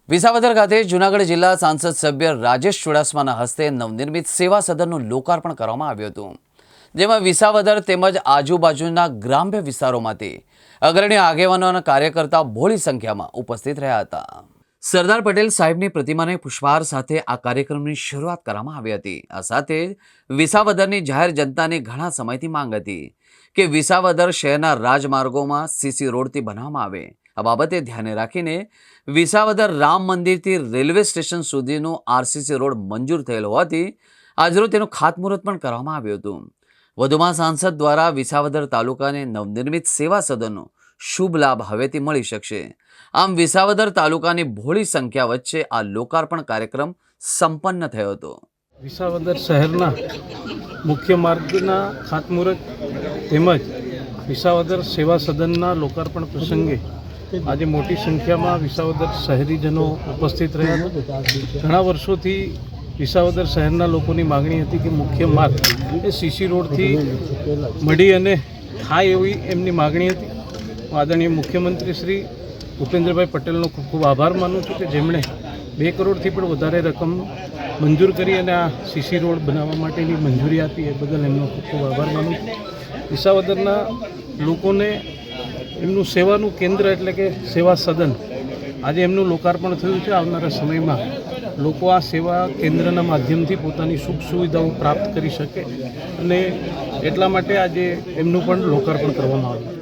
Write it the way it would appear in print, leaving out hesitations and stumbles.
વિસાવદર ખાતે જૂનાગઢ જિલ્લા સાંસદ સભ્ય રાજેશ ચુડાસમાના હસ્તે નવનિર્મિત સેવા સદનનું લોકાર્પણ કરવામાં આવ્યું હતું, જેમાં વિસાવદર તેમજ આજુબાજુના ગ્રામ્ય વિસ્તારોમાંથી અગ્રણી આગેવાનો અને કાર્યકર્તા બહોળી સંખ્યામાં ઉપસ્થિત રહ્યા હતા। સરદાર પટેલ સાહેબની પ્રતિમાને પુષ્પહાર સાથે આ કાર્યક્રમની શરૂઆત કરવામાં આવી હતી। આ સાથે જ વિસાવદરની જાહેર જનતાની ઘણા સમયથી માંગ હતી કે વિસાવદર શહેરના રાજમાર્ગોમાં સીસી રોડથી બનાવવામાં આવે। આ બાબતે ધ્યાને રાખીને વિસાવદર રામ મંદિરથી રેલવે સ્ટેશન સુધીનો આરસીસી રોડ મંજૂર થયેલ હોવાથી આજરોજ તેનું ખાતમુહૂર્ત પણ કરવામાં આવ્યું હતું। વધુમાં સાંસદ દ્વારા વિસાવદર તાલુકાને નવનિર્મિત સેવા સદનનો શુભ લાભ હવેથી મળી શકશે। આમ વિસાવદર તાલુકાની બહોળી સંખ્યા વચ્ચે આ લોકાર્પણ કાર્યક્રમ સંપન્ન થયો હતો। વિસાવદર શહેરના મુખ્ય માર્ગના ખાતમુહૂર્ત તેમજ વિસાવદર સેવા સદનના લોકાર્પણ પ્રસંગે આજે મોટી સંખ્યામાં વિસાવદર શહેરીજનો ઉપસ્થિત રહ્યા હતા। ઘણા વર્ષોથી વિસાવદર શહેરના લોકોની માગણી હતી કે મુખ્ય માર્ગ એ સીસી રોડથી મળી અને થાય એવી એમની માગણી હતી। આદરણીય મુખ્યમંત્રી શ્રી ભૂપેન્દ્રભાઈ પટેલનો ખૂબ ખૂબ આભાર માનું છું કે જેમણે 2 કરોડથી પણ વધારે રકમ મંજૂર કરી અને આ સીસી રોડ બનાવવા માટેની મંજૂરી આપી, એ બદલ એમનો ખૂબ ખૂબ આભાર માનું છું। વિસાવદરના લોકોને એમનું સેવાનું કેન્દ્ર એટલે કે સેવા સદન આજે એમનું લોકાર્પણ થયું છે। આવનારા સમયમાં લોકો આ સેવા કેન્દ્રના માધ્યમથી પોતાની સુખ સુવિધાઓ પ્રાપ્ત કરી શકે અને એટલા માટે આજે એમનું પણ લોકાર્પણ કરવામાં આવ્યું।